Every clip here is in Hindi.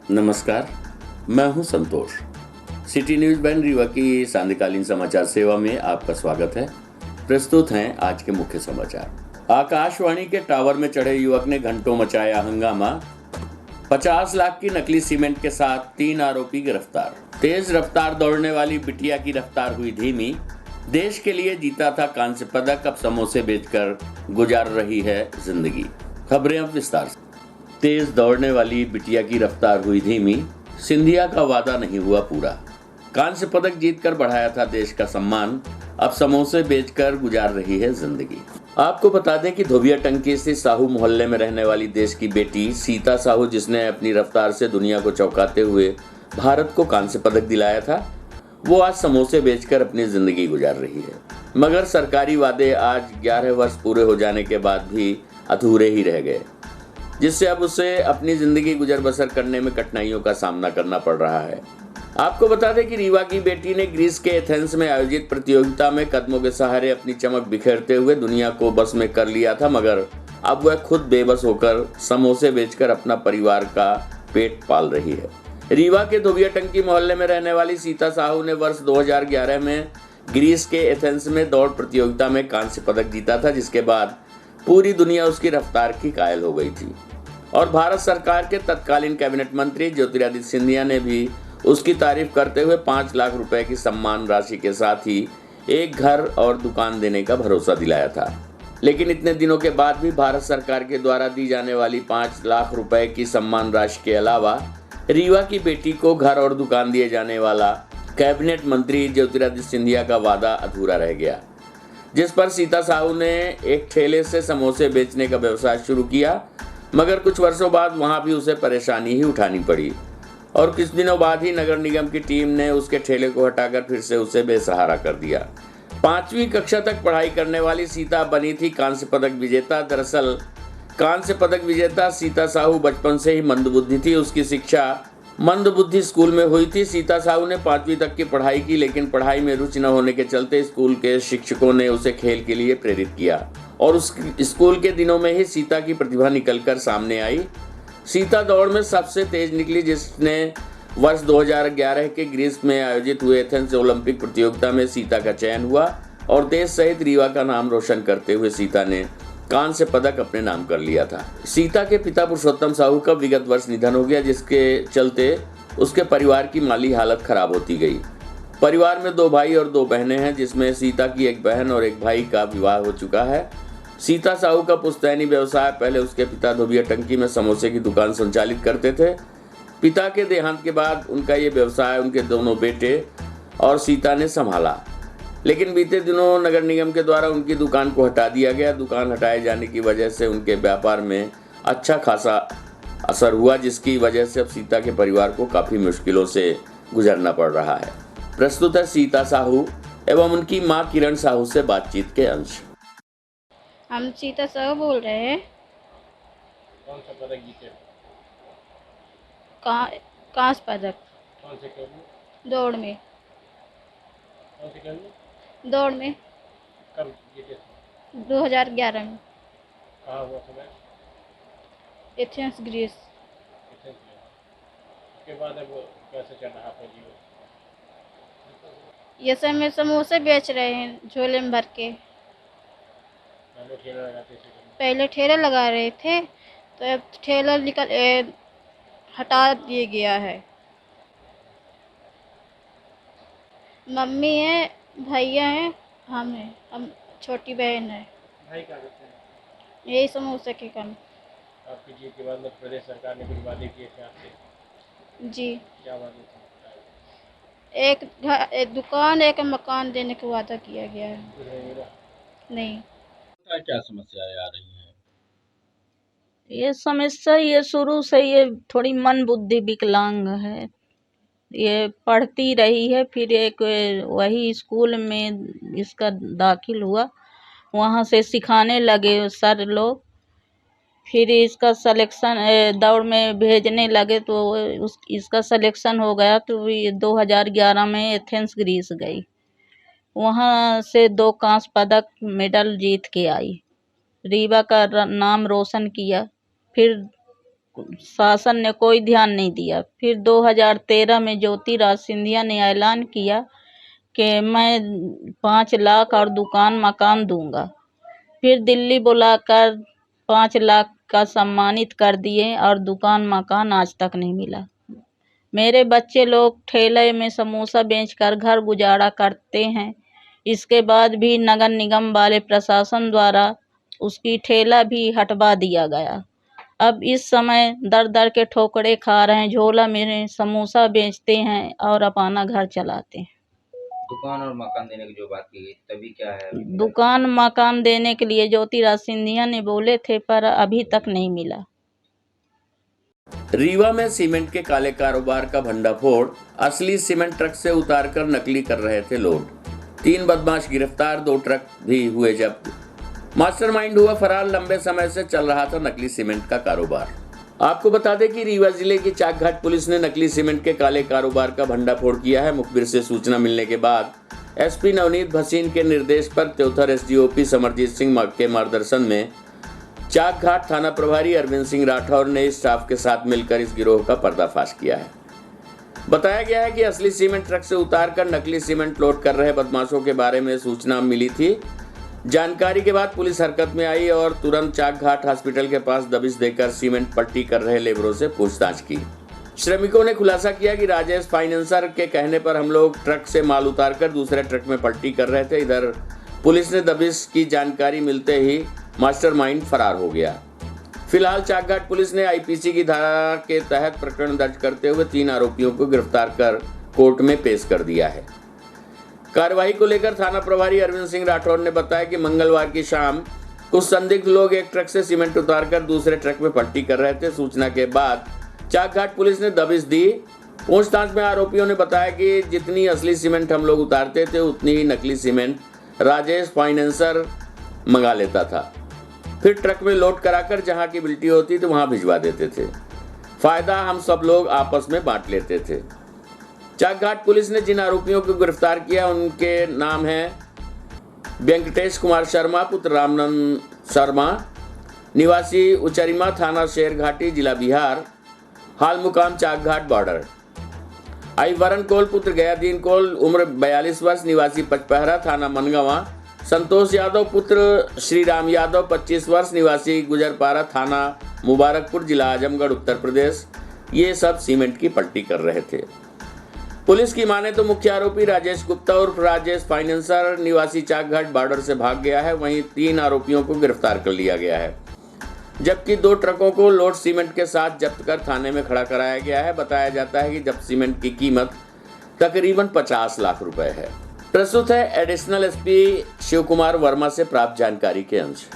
नमस्कार, मैं हूं संतोष। सिटी न्यूज़ बैंड रीवा की सांध्यकालीन समाचार सेवा में आपका स्वागत है। प्रस्तुत हैं आज के मुख्य समाचार। आकाशवाणी के टावर में चढ़े युवक ने घंटों मचाया हंगामा। 50 लाख की नकली सीमेंट के साथ 3 आरोपी गिरफ्तार। तेज रफ्तार दौड़ने वाली बिटिया की रफ्तार हुई धीमी। देश के लिए जीता था कांस्य पदक, अब समोसे बेचकर गुजार रही है जिंदगी। खबरें अब विस्तार से। तेज दौड़ने वाली बिटिया की रफ्तार हुई धीमी, सिंधिया का वादा नहीं हुआ पूरा। कांस्य पदक जीतकर बढ़ाया था देश का सम्मान, अब समोसे बेचकर गुजार रही है जिंदगी। आपको बता दें कि धोबिया टंकी स्थित साहू मोहल्ले में रहने वाली देश की बेटी सीता साहू, जिसने अपनी रफ्तार से दुनिया को चौंकाते हुए भारत को कांस्य पदक दिलाया था, वो आज समोसे बेचकर अपनी जिंदगी गुजार रही है। मगर सरकारी वादे आज 11 वर्ष पूरे हो जाने के बाद भी अधूरे ही रह गए, जिससे अब उसे अपनी जिंदगी गुजर बसर करने में कठिनाइयों का सामना करना पड़ रहा है। आपको बता दें कि रीवा की बेटी ने ग्रीस के एथेंस में आयोजित प्रतियोगिता में कदमों के सहारे अपनी चमक बिखेरते हुए दुनिया को बस में कर लिया था, मगर अब वह खुद बेबस होकर समोसे बेचकर अपना परिवार का पेट पाल रही है। रीवा के धोबिया टंकी मोहल्ले में रहने वाली सीता साहू ने वर्ष 2011 में ग्रीस के एथेंस में दौड़ प्रतियोगिता में कांस्य पदक जीता था, जिसके बाद पूरी दुनिया उसकी रफ्तार की कायल हो गई थी। और भारत सरकार के तत्कालीन कैबिनेट मंत्री ज्योतिरादित्य सिंधिया ने भी उसकी तारीफ करते हुए 5 लाख रुपए की सम्मान राशि के साथ ही एक घर और दुकान देने का भरोसा दिलाया था। लेकिन इतने दिनों के बाद भी भारत सरकार के द्वारा दी जाने वाली 5 लाख रुपए की सम्मान राशि के अलावा रीवा की बेटी को घर और दुकान दिए जाने वाला कैबिनेट मंत्री ज्योतिरादित्य सिंधिया का वादा अधूरा रह गया, जिस पर सीता साहू ने एक ठेले से समोसे बेचने का व्यवसाय शुरू किया, मगर कुछ वर्षों बाद वहां भी उसे परेशानी ही उठानी पड़ी और कुछ दिनों बाद ही नगर निगम की टीम ने उसके ठेले को हटाकर फिर से उसे बेसहारा कर दिया। 5वीं कक्षा तक पढ़ाई करने वाली सीता बनी थी कांस्य पदक विजेता। दरअसल कांस्य पदक विजेता सीता साहू बचपन से ही मंदबुद्धि थी। उसकी शिक्षा मंदबुद्धि स्कूल में हुई थी। सीता साहू ने 5वीं तक की पढ़ाई की, लेकिन पढ़ाई में रुचि न होने के चलते स्कूल के शिक्षकों ने उसे खेल के लिए प्रेरित किया और उस स्कूल के दिनों में ही सीता की प्रतिभा निकलकर सामने आई। सीता दौड़ में सबसे तेज निकली, जिसने वर्ष 2011 के ग्रीस में आयोजित हुए एथेंस ओलंपिक प्रतियोगिता में सीता का चयन हुआ और देश सहित रीवा का नाम रोशन करते हुए सीता ने कांस्य पदक अपने नाम कर लिया था। सीता के पिता पुरुषोत्तम साहू का विगत वर्ष निधन हो गया, जिसके चलते उसके परिवार की माली हालत खराब होती गई। परिवार में 2 भाई और 2 बहनें हैं, जिसमें सीता की एक बहन और एक भाई का विवाह हो चुका है। सीता साहू का पुश्तैनी व्यवसाय, पहले उसके पिता धोबिया टंकी में समोसे की दुकान संचालित करते थे। पिता के देहांत के बाद उनका ये व्यवसाय उनके दोनों बेटे और सीता ने संभाला, लेकिन बीते दिनों नगर निगम के द्वारा उनकी दुकान को हटा दिया गया। दुकान हटाए जाने की वजह से उनके व्यापार में अच्छा खासा असर हुआ, जिसकी वजह से अब सीता के परिवार को काफ़ी मुश्किलों से गुजरना पड़ रहा है। प्रस्तुत है सीता साहू एवं उनकी मां किरण साहू से बातचीत के अंश। हम सीता साहू बोल रहे हैं। कौन सा पदक जीते? कांस्य पदक कौन से खेल में? दौड़ में। कौन से खेल में? दौड़ में कब जीते थे? 2011 में कहाँ हुआ था मैच? Athens Greece. एथेंस में। उसके बाद अब कैसे चल रहा आपका जीवन? ये समय समोसे बेच रहे हैं झोले में भर के। पहले ठेला लगाते थे कहीं? पहले ठेला लगा रहे थे, तो अब ठेला हटा दिया गया है। मम्मी है, भैया है, हम छोटी बहन है। भाई क्या करते हैं? यही समोसे के काम। आपकी जीत के बाद मध्य प्रदेश सरकार ने कुछ वादे किए थे आपसे? जी, क्या वादे थे? एक दुकान, एक मकान देने का वादा किया गया है। कुछ नहीं मिला? नहीं। क्या समस्याएं आ रही हैं? ये समस्या ये शुरू से ये थोड़ी मन बुद्धि विकलांग है। ये पढ़ती रही है, फिर एक वही स्कूल में इसका दाखिल हुआ, वहाँ से सिखाने लगे सर लोग। फिर इसका सलेक्शन दौड़ में भेजने लगे तो इसका सलेक्शन हो गया, तो ये 2011 में एथेंस ग्रीस गई। वहाँ से 2 कांस्य पदक मेडल जीत के आई, रीवा का नाम रोशन किया। फिर शासन ने कोई ध्यान नहीं दिया। फिर 2013 में ज्योतिराज सिंधिया ने ऐलान किया कि मैं 5 लाख और दुकान मकान दूंगा। फिर दिल्ली बुलाकर 5 लाख का सम्मानित कर दिए और दुकान मकान आज तक नहीं मिला। मेरे बच्चे लोग ठेले में समोसा बेचकर घर गुजारा करते हैं। इसके बाद भी नगर निगम वाले प्रशासन द्वारा उसकी ठेला भी हटवा दिया गया। अब इस समय दर दर के ठोकरे खा रहे हैं, झोला में समोसा बेचते हैं और अपना घर चलाते हैं। दुकान और मकान देने की जो बात की गई तभी क्या है अभी? दुकान मकान देने के लिए ज्योतिराज सिंधिया ने बोले थे, पर अभी तक नहीं मिला। रीवा में सीमेंट के काले कारोबार का भंडाफोड़, असली सीमेंट ट्रक से उतारकर नकली कर रहे थे लोड। 3 बदमाश गिरफ्तार, 2 ट्रक भी हुए जब्त। मास्टरमाइंड हुआ फरार, लंबे समय से चल रहा था नकली सीमेंट का कारोबार। आपको बता दें कि रीवा जिले की चाकघाट पुलिस ने नकली सीमेंट के काले कारोबार का भंडाफोड़ किया है। मुखबिर से सूचना मिलने के बाद एसपी नवनीत भसीन के निर्देश पर त्योथर एसडीओपी समरजीत सिंह के मार्गदर्शन में चाकघाट थाना प्रभारी अरविंद सिंह राठौर ने स्टाफ के साथ मिलकर इस गिरोह का पर्दाफाश किया है। बताया गया है कि असली सीमेंट ट्रक से उतारकर नकली सीमेंट लोड कर रहे बदमाशों के बारे में सूचना मिली थी। जानकारी के बाद पुलिस हरकत में आई और तुरंत चाकघाट हॉस्पिटल के पास दबिश देकर सीमेंट पट्टी कर रहे लेबरों से पूछताछ की। श्रमिकों ने खुलासा किया कि राजेश फाइनेंसर के कहने पर हम लोग ट्रक से माल उतारकर दूसरे ट्रक में पट्टी कर रहे थे। इधर पुलिस ने दबिश की जानकारी मिलते ही मास्टरमाइंड फरार हो गया। फिलहाल चाकघाट पुलिस ने आईपीसी की धारा के तहत प्रकरण दर्ज करते हुए 3 आरोपियों को गिरफ्तार कर कोर्ट में पेश कर दिया है। कार्रवाई को लेकर थाना प्रभारी अरविंद सिंह राठौर ने बताया कि मंगलवार की शाम कुछ संदिग्ध लोग एक ट्रक से सीमेंट उतारकर दूसरे ट्रक में पट्टी कर रहे थे। सूचना के बाद चाकघाट पुलिस ने दबिश दी। पूछताछ में आरोपियों ने बताया कि जितनी असली सीमेंट हम लोग उतारते थे उतनी ही नकली सीमेंट राजेश फाइनेंसर मंगा लेता था। फिर ट्रक में लोड कराकर जहां की बिल्टी होती तो वहां भिजवा देते थे। फायदा हम सब लोग आपस में बांट लेते थे। चाकघाट पुलिस ने जिन आरोपियों को गिरफ्तार किया उनके नाम हैं वेंकटेश कुमार शर्मा पुत्र रामनंद शर्मा, निवासी उचरिमा, थाना शेरघाटी, जिला बिहार, हाल मुकाम चाकघाट बॉर्डर। आईवरन कोल पुत्र गयादीन कोल, उम्र 42 वर्ष, निवासी पचपहरा, थाना मनगावा। संतोष यादव पुत्र श्रीराम यादव 25 वर्ष, निवासी गुजरपारा, थाना मुबारकपुर, जिला आजमगढ़, उत्तर प्रदेश। ये सब सीमेंट की पट्टी कर रहे थे। पुलिस की माने तो मुख्य आरोपी राजेश गुप्ता उर्फ राजेश फाइनेंसर निवासी चाकघाट बॉर्डर से भाग गया है। वहीं 3 आरोपियों को गिरफ्तार कर लिया गया है, जबकि 2 ट्रकों को लोड सीमेंट के साथ जब्त कर थाने में खड़ा कराया गया है। बताया जाता है कि जब्त सीमेंट की कीमत तकरीबन 50 लाख रुपए है। प्रस्तुत है एडिशनल एसपी शिव कुमार वर्मा से प्राप्त जानकारी के अंश।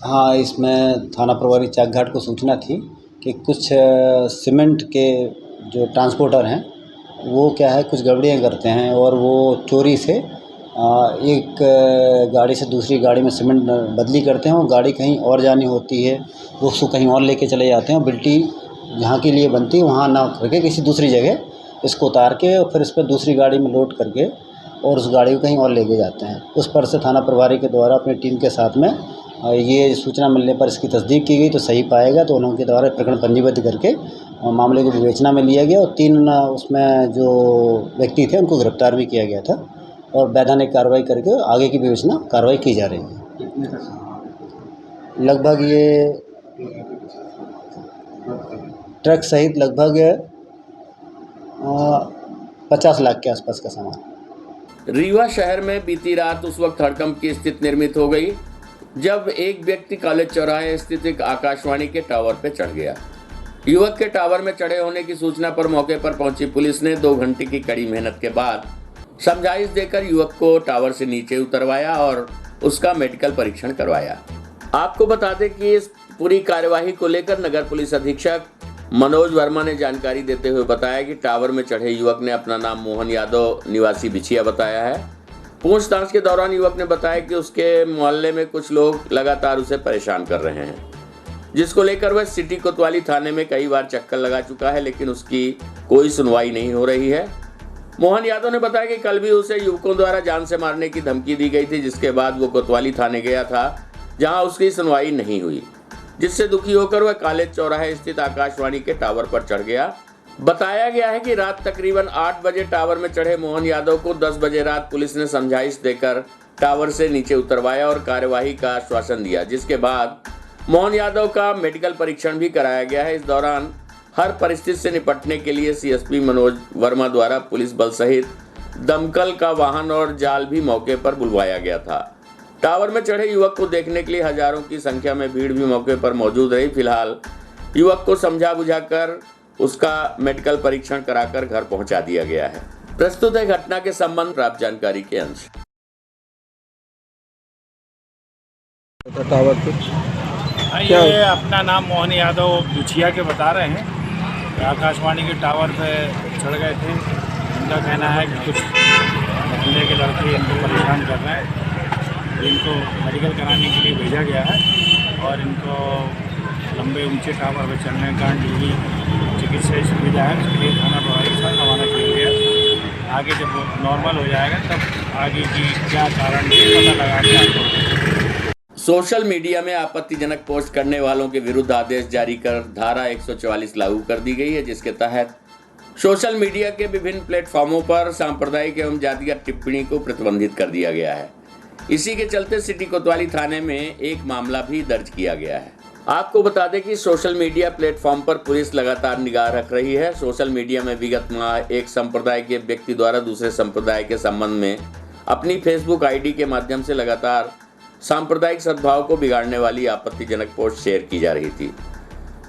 हाँ, इसमें थाना प्रभारी चाकघाट को सूचना थी कि कुछ सीमेंट के जो ट्रांसपोर्टर हैं वो क्या है कुछ गड़बड़ियाँ करते हैं और वो चोरी से एक गाड़ी से दूसरी गाड़ी में सीमेंट बदली करते हैं और गाड़ी कहीं और जानी होती है वो उसको कहीं और लेके चले जाते हैं। बिल्टी जहाँ के लिए बनती है वहाँ ना करके किसी दूसरी जगह इसको उतार के और फिर इस पर दूसरी गाड़ी में लोड करके और उस गाड़ी को कहीं और लेके जाते हैं। उस पर से थाना प्रभारी के द्वारा अपनी टीम के साथ में ये सूचना मिलने पर इसकी तस्दीक की गई तो सही पाएगा तो उन्होंने द्वारा प्रकरण पंजीबद्ध करके मामले को विवेचना में लिया गया और 3 उसमें जो व्यक्ति थे उनको गिरफ्तार भी किया गया था और वैधानिक कार्रवाई करके आगे की विवेचना कार्रवाई की जा रही है। लगभग ये ट्रक सहित लगभग 50 लाख के आसपास का सामान। रीवा शहर में बीती रात उस वक्त हड़कंप की स्थिति निर्मित हो गई जब एक व्यक्ति कॉलेज चौराहे स्थित एक आकाशवाणी के टावर पर चढ़ गया। युवक के टावर में चढ़े होने की सूचना पर मौके पर पहुंची पुलिस ने 2 घंटे की कड़ी मेहनत के बाद समझाइश देकर युवक को टावर से नीचे उतरवाया और उसका मेडिकल परीक्षण करवाया। आपको बता दें कि इस पूरी कार्यवाही को लेकर नगर पुलिस अधीक्षक मनोज वर्मा ने जानकारी देते हुए बताया कि टावर में चढ़े युवक ने अपना नाम मोहन यादव निवासी बिछिया बताया है। पूछताछ के दौरान युवक ने बताया कि उसके मोहल्ले में कुछ लोग लगातार उसे परेशान कर रहे हैं, जिसको लेकर वह सिटी कोतवाली थाने में कई बार चक्कर लगा चुका है, लेकिन उसकी कोई सुनवाई नहीं हो रही है। मोहन यादव ने बताया कि कल भी उसे युवकों द्वारा जान से मारने की धमकी दी गई थी, जिसके बाद वो कोतवाली थाने गया था, जहां उसकी सुनवाई नहीं हुई। जिससे दुखी होकर वह कॉलेज चौराहे स्थित आकाशवाणी के टावर पर चढ़ गया। बताया गया है कि रात तकरीबन 8 बजे टावर में चढ़े मोहन यादव को 10 बजे रात पुलिस ने समझाइश देकर टावर से नीचे उतरवाया और कार्यवाही का आश्वासन दिया, जिसके बाद मोहन यादव का मेडिकल परीक्षण भी कराया गया है। इस दौरान हर परिस्थिति से निपटने के लिए सीएसपी मनोज वर्मा द्वारा पुलिस बल सहित दमकल का वाहन और जाल भी मौके पर बुलवाया गया था। टावर में चढ़े युवक को देखने के लिए हजारों की संख्या में भीड़ भी मौके पर मौजूद रही। फिलहाल युवक को समझा बुझाकर उसका मेडिकल परीक्षण कराकर घर पहुंचा दिया गया है। प्रस्तुत है घटना के संबंध प्राप्त जानकारी के अंश। टावर पे ये अपना नाम मोहन यादव दुछिया के बता रहे हैं, आकाशवाणी के टावर पे चढ़ गए थे। इनका कहना है कि कुछ मोहल्ले के लड़के इनको परेशान कर रहे हैं, इनको मेडिकल कराने के लिए भेजा गया है और इनको लंबे ऊंचे टावर पर चढ़ने के कारण जो भी चिकित्सा सुविधा है उसके लिए थाना प्रभारी के साथ रवाना किया गया। आगे जब नॉर्मल हो जाएगा तब आगे की क्या कारण है पता लगा के आपको। सोशल मीडिया में आपत्तिजनक पोस्ट करने वालों के विरुद्ध आदेश जारी कर धारा 144 लागू कर दी गई है, जिसके तहत सोशल मीडिया के विभिन्न प्लेटफॉर्मों पर सांप्रदायिक एवं जातिगत टिप्पणी को प्रतिबंधित कर दिया गया है। इसी के चलते सिटी कोतवाली थाने में एक मामला भी दर्ज किया गया है। आपको बता दें कि सोशल मीडिया प्लेटफॉर्म पर पुलिस लगातार निगाह रख रही है। सोशल मीडिया में विगत माह एक संप्रदाय के व्यक्ति द्वारा दूसरे संप्रदाय के संबंध में अपनी फेसबुक आईडी के माध्यम से लगातार सांप्रदायिक सद्भाव को बिगाड़ने वाली आपत्तिजनक पोस्ट शेयर की जा रही थी,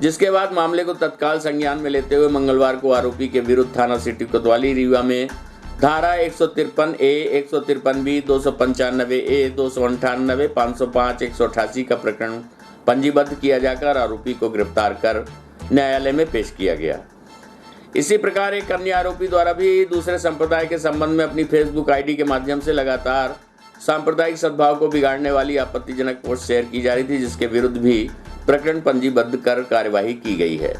जिसके बाद मामले को तत्काल संज्ञान में लेते हुए मंगलवार को आरोपी के विरुद्ध थाना सिटी कोतवाली रीवा में धारा 153A, 153B, 295A, 298, 505, 188 का प्रकरण पंजीबद्ध किया जाकर आरोपी को गिरफ्तार कर न्यायालय में पेश किया गया। इसी प्रकार एक अन्य आरोपी द्वारा भी दूसरे संप्रदाय के संबंध में अपनी फेसबुक आईडी के माध्यम से लगातार सांप्रदायिक सद्भाव को बिगाड़ने वाली आपत्तिजनक पोस्ट शेयर की जा रही थी, जिसके विरुद्ध भी प्रकरण पंजीबद्ध कर कार्यवाही की गई है।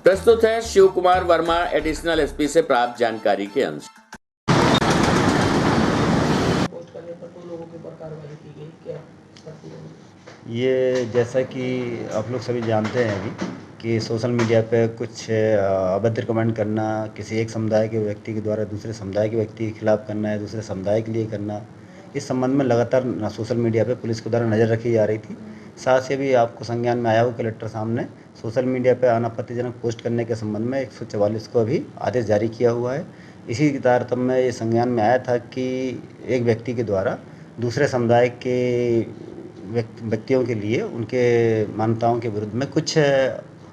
प्रस्तुत है शिव कुमार वर्मा एडिशनल एसपी से प्राप्त जानकारी के अंश। ये जैसा कि आप लोग सभी जानते हैं अभी कि सोशल मीडिया पे कुछ अभद्र कमेंट करना, किसी एक समुदाय के व्यक्ति के द्वारा दूसरे समुदाय के व्यक्ति के खिलाफ करना है, दूसरे समुदाय के लिए करना, इस संबंध में लगातार सोशल मीडिया पे पुलिस के द्वारा नज़र रखी जा रही थी। साथ ही भी आपको संज्ञान में आया हो कलेक्टर सामने सोशल मीडिया पे अनापत्तिजनक पोस्ट करने के संबंध में 144 को भी आदेश जारी किया हुआ है। इसी के तारतम्य में ये संज्ञान में आया था कि एक व्यक्ति के द्वारा दूसरे समुदाय के व्यक्तियों के लिए उनके मान्यताओं के विरुद्ध में कुछ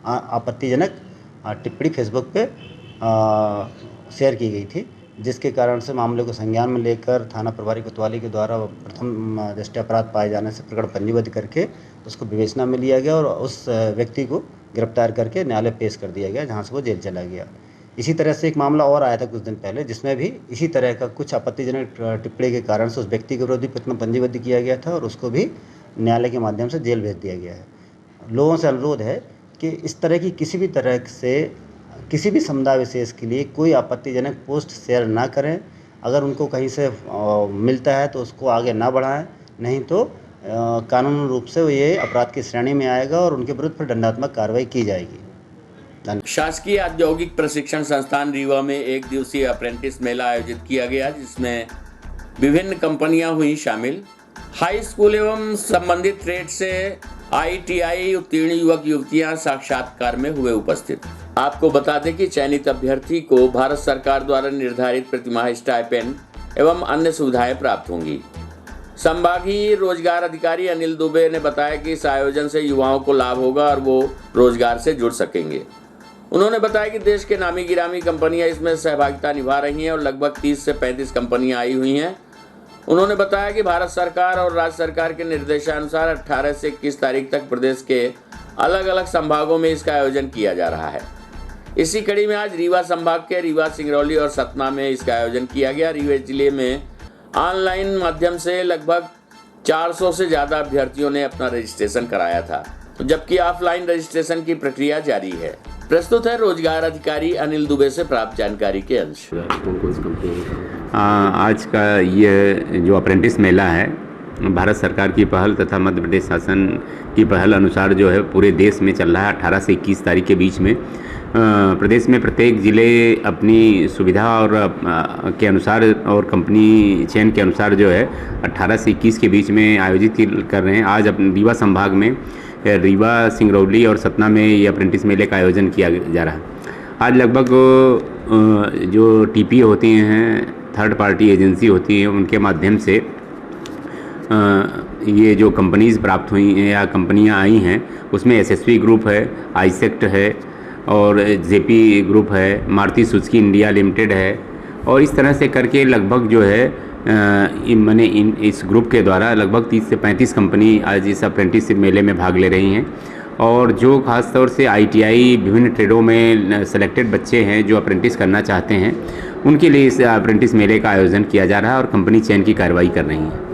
आपत्तिजनक टिप्पणी फेसबुक पे शेयर की गई थी, जिसके कारण से मामले को संज्ञान में लेकर थाना प्रभारी कोतवाली के द्वारा प्रथम दृष्टया अपराध पाए जाने से प्रकरण पंजीबद्ध करके उसको विवेचना में लिया गया और उस व्यक्ति को गिरफ्तार करके न्यायालय पेश कर दिया गया, जहां से वो जेल चला गया। इसी तरह से एक मामला और आया था कुछ दिन पहले, जिसमें भी इसी तरह का कुछ आपत्तिजनक टिप्पणी के कारण से उस व्यक्ति के विरुद्ध प्रकरण पंजीबद्ध किया गया था और उसको भी न्यायालय के माध्यम से जेल भेज दिया गया है। लोगों से अनुरोध है कि इस तरह की किसी भी तरह से किसी भी समुदाय विशेष के लिए कोई आपत्तिजनक पोस्ट शेयर ना करें। अगर उनको कहीं से मिलता है तो उसको आगे ना बढ़ाएं, नहीं तो कानूनी रूप से ये अपराध की श्रेणी में आएगा और उनके विरुद्ध फिर दंडात्मक कार्रवाई की जाएगी। शासकीय औद्योगिक प्रशिक्षण संस्थान रीवा में एक दिवसीय अप्रेंटिस मेला आयोजित किया गया, जिसमें विभिन्न कंपनियां हुई शामिल। हाई स्कूल एवं संबंधित ट्रेड से ITI उत्तीर्ण युवक युवतियां साक्षात्कार में हुए उपस्थित। आपको बता दें कि चयनित अभ्यर्थी को भारत सरकार द्वारा निर्धारित प्रतिमाह स्टाइपेंड एवं अन्य सुविधाएं प्राप्त होंगी। संभागीय रोजगार अधिकारी अनिल दुबे ने बताया कि इस आयोजन से युवाओं को लाभ होगा और वो रोजगार से जुड़ सकेंगे। उन्होंने बताया कि देश के नामी गिरामी कंपनियां इसमें सहभागिता निभा रही हैं और लगभग 30 से 35 कंपनियां आई हुई हैं। उन्होंने बताया कि भारत सरकार और राज्य सरकार के निर्देशानुसार 18 से 21 तारीख तक प्रदेश के अलग अलग संभागों में इसका आयोजन किया जा रहा है। इसी कड़ी में आज रीवा संभाग के रीवा, सिंगरौली और सतना में इसका आयोजन किया गया। रीवा जिले में ऑनलाइन माध्यम से लगभग 400 से ज़्यादा अभ्यर्थियों ने अपना रजिस्ट्रेशन कराया था, जबकि ऑफलाइन रजिस्ट्रेशन की प्रक्रिया जारी है। प्रस्तुत है रोजगार अधिकारी अनिल दुबे से प्राप्त जानकारी के अंश। आज का ये जो अप्रेंटिस मेला है भारत सरकार की पहल तथा मध्य प्रदेश शासन की पहल अनुसार जो है पूरे देश में चल रहा है। 18 से 21 तारीख के बीच में प्रदेश में प्रत्येक ज़िले अपनी सुविधा और के अनुसार और कंपनी चयन के अनुसार जो है 18 से 21 के बीच में आयोजित कर रहे हैं। आज अपने रीवा संभाग में रीवा, सिंगरौली और सतना में ये अप्रेंटिस मेले का आयोजन किया जा रहा है। आज लगभग जो टीपी होती हैं, थर्ड पार्टी एजेंसी होती हैं, उनके माध्यम से ये जो कंपनीज़ प्राप्त हुई हैं या कंपनियां आई हैं उसमें एसएसवी ग्रुप है, आईसेक्ट है और जेपी ग्रुप है, मारुति सुजुकी इंडिया लिमिटेड है और इस तरह से करके लगभग जो है मैंने इस ग्रुप के द्वारा लगभग 30 से 35 कंपनी आज इस अप्रेंटिसशिप मेले में भाग ले रही हैं। और जो ख़ास तौर से आईटीआई विभिन्न ट्रेडों में सेलेक्टेड बच्चे हैं जो अप्रेंटिस करना चाहते हैं, उनके लिए इस अप्रेंटिस मेले का आयोजन किया जा रहा है और कंपनी चयन की कार्रवाई कर रही है।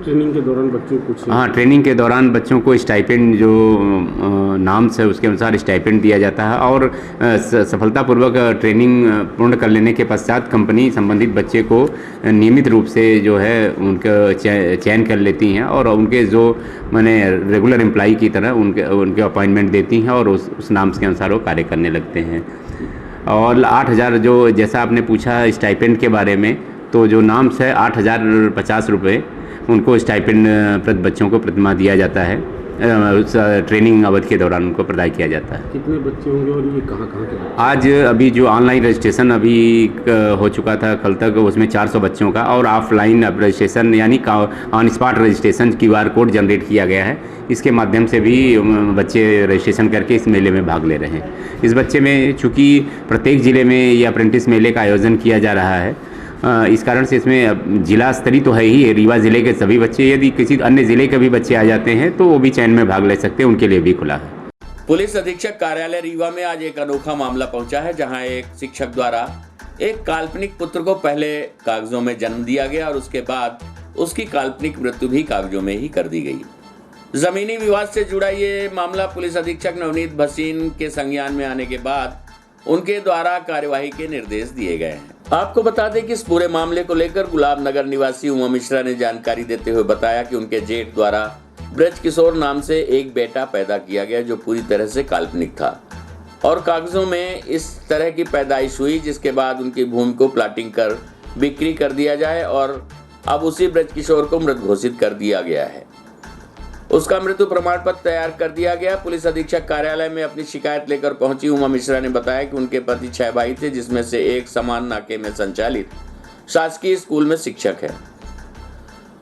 ट्रेनिंग के दौरान बच्चों को कुछ ट्रेनिंग के दौरान बच्चों को स्टाइपेंड जो नाम्स है उसके अनुसार स्टाइपेंड दिया जाता है और सफलतापूर्वक ट्रेनिंग पूर्ण कर लेने के पश्चात कंपनी संबंधित बच्चे को नियमित रूप से जो है उनका चयन कर लेती हैं और उनके जो माने रेगुलर एम्प्लॉई की तरह उनके अपॉइंटमेंट देती हैं और उस नाम्स के अनुसार वो कार्य करने लगते हैं। और 8,000 जो जैसा आपने पूछा स्टाइपेंड के बारे में, तो जो नाम्स है 8,050 रुपये उनको स्टाइपेंड प्रति बच्चों को प्रतिमाह दिया जाता है। उस ट्रेनिंग अवधि के दौरान उनको प्रदान किया जाता है। कितने बच्चे होंगे और ये कहाँ के? आज अभी जो ऑनलाइन रजिस्ट्रेशन अभी हो चुका था कल तक, उसमें 400 बच्चों का और ऑफलाइन रजिस्ट्रेशन यानी on spot registration QR code generate किया गया है। इसके माध्यम से भी बच्चे रजिस्ट्रेशन करके इस मेले में भाग ले रहे हैं। इस बच्चे में चूँकि प्रत्येक ज़िले में ये अप्रेंटिस मेले का आयोजन किया जा रहा है, इस कारण से इसमें जिला स्तरीय तो है ही, रीवा ज़िले के सभी बच्चे, यदि किसी अन्य ज़िले के भी बच्चे आ जाते हैं तो वो भी चयन में भाग ले सकते हैं, उनके लिए भी खुला है। पुलिस अधीक्षक कार्यालय रीवा में आज एक अनोखा मामला पहुंचा है, जहां एक शिक्षक द्वारा एक काल्पनिक पुत्र को पहले कागजों में जन्म दिया गया और उसके बाद उसकी काल्पनिक मृत्यु भी कागजों में ही कर दी गई। जमीनी विवाद से जुड़ा ये मामला पुलिस अधीक्षक नवनीत भसीन के संज्ञान में आने के बाद उनके द्वारा कार्यवाही के निर्देश दिए गए हैं। आपको बता दें कि इस पूरे मामले को लेकर गुलाबनगर निवासी उमा मिश्रा ने जानकारी देते हुए बताया कि उनके जेठ द्वारा ब्रज किशोर नाम से एक बेटा पैदा किया गया जो पूरी तरह से काल्पनिक था और कागजों में इस तरह की पैदाइश हुई, जिसके बाद उनकी भूमि को प्लाटिंग कर बिक्री कर दिया जाए और अब उसी ब्रज किशोर को मृत घोषित कर दिया गया है। उसका मृत्यु प्रमाण पत्र तैयार कर दिया गया। पुलिस अधीक्षक कार्यालय में अपनी शिकायत लेकर पहुंची उमा मिश्रा ने बताया कि उनके पति 6 भाई थे, जिसमें से एक समान नाके में संचालित शासकीय स्कूल में शिक्षक है।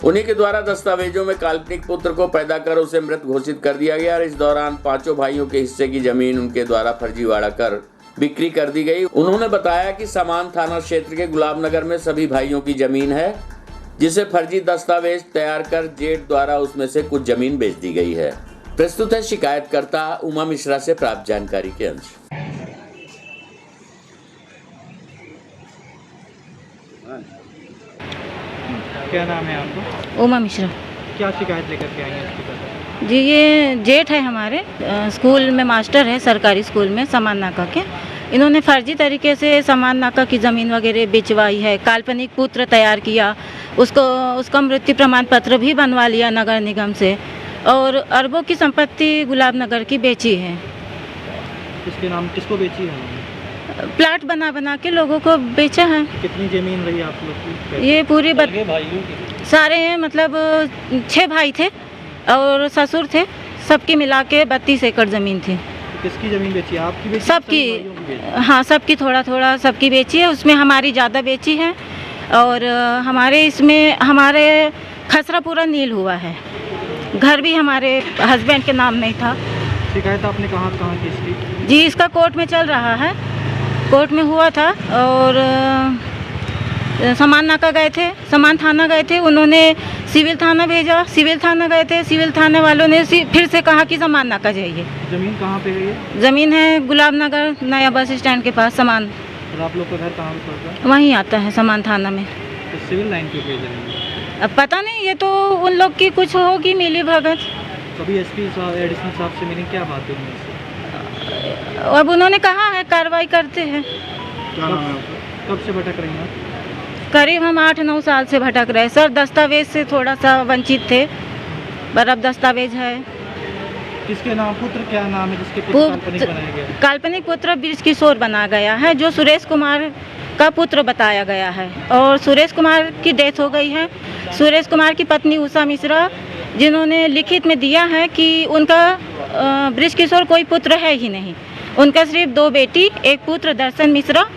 उन्हीं के द्वारा दस्तावेजों में काल्पनिक पुत्र को पैदा कर उसे मृत घोषित कर दिया गया और इस दौरान 5 भाइयों के हिस्से की जमीन उनके द्वारा फर्जीवाड़ा कर बिक्री कर दी गई। उन्होंने बताया कि समान थाना क्षेत्र के गुलाबनगर में सभी भाइयों की जमीन है, जिसे फर्जी दस्तावेज तैयार कर जेठ द्वारा उसमें से कुछ जमीन बेच दी गई है। प्रस्तुत है शिकायतकर्ता उमा मिश्रा से प्राप्त जानकारी के अंश। क्या नाम है आपका? उमा मिश्रा। क्या शिकायत लेकर के आई हैं इसके बाद? जी, ये जेठ है हमारे, स्कूल में मास्टर है, सरकारी स्कूल में समान नाका के। इन्होंने फर्जी तरीके से समान नाका की ज़मीन वगैरह बिचवाई है, काल्पनिक पुत्र तैयार किया, उसका मृत्यु प्रमाण पत्र भी बनवा लिया नगर निगम से और अरबों की संपत्ति गुलाबनगर की बेची है। किसके नाम, किसको बेची है? प्लाट बना बना के लोगों को बेचा है। कितनी ज़मीन रही आप लोग की? ये पूरी सारे मतलब 6 भाई थे और ससुर थे, सबकी मिला के 32 एकड़ ज़मीन थी। किसकी ज़मीन बेची? आपकी बेची? सबकी, हाँ सबकी, थोड़ा थोड़ा सबकी बेची है। उसमें हमारी ज़्यादा बेची है और हमारे खसरा पूरा नील हुआ है। घर भी हमारे हस्बैंड के नाम नहीं था। शिकायत आपने कहाँ की इसकी? जी, इसका कोर्ट में चल रहा है, कोर्ट में हुआ था और समान नाका गए थे, समान थाना गए थे, उन्होंने सिविल थाना भेजा, सिविल थाना गए थे, सिविल थाने वालों ने फिर से कहा कि समान नाका जाइए। ज़मीन कहाँ पे है? ज़मीन है गुलाबनगर नया बस स्टैंड के पास समान। और आप लोग का घर कहाँ पे पड़ता है? वहीं आता है समान थाना में। तो सिविल लाइन क्यों भेज रहे हैं? अब पता नहीं, ये तो उन लोग की कुछ होगी मिली भगत। कभी एसपी साहब, एडिशनल साहब से मिली, क्या बात है उनसे? अब उन्होंने कहा है कार्रवाई करते हैं। क्या नाम है आपका? कब से भटक रही हैं? करीब हम 8-9 साल से भटक रहे सर। दस्तावेज से थोड़ा सा वंचित थे, पर अब दस्तावेज है। किसके नाम, पुत्र क्या नाम है जिसके पुत्र काल्पनिक बनाया गया है? काल्पनिक पुत्र बृज किशोर बना गया है, जो सुरेश कुमार का पुत्र बताया गया है। और सुरेश कुमार की डेथ हो गई है। सुरेश कुमार की पत्नी उषा मिश्रा, जिन्होंने लिखित में दिया है कि उनका बृज किशोर कोई पुत्र है ही नहीं। उनका सिर्फ 2 बेटी, एक पुत्र दर्शन मिश्रा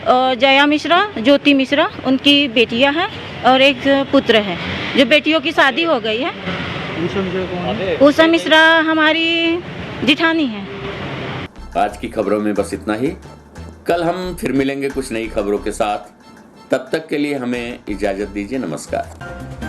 और जया मिश्रा, ज्योति मिश्रा उनकी बेटियां हैं, और एक पुत्र है जो बेटियों की शादी हो गई है। उषा मिश्रा कौन है? उषा मिश्रा हमारी जिठानी है। आज की खबरों में बस इतना ही। कल हम फिर मिलेंगे कुछ नई खबरों के साथ। तब तक के लिए हमें इजाजत दीजिए। नमस्कार।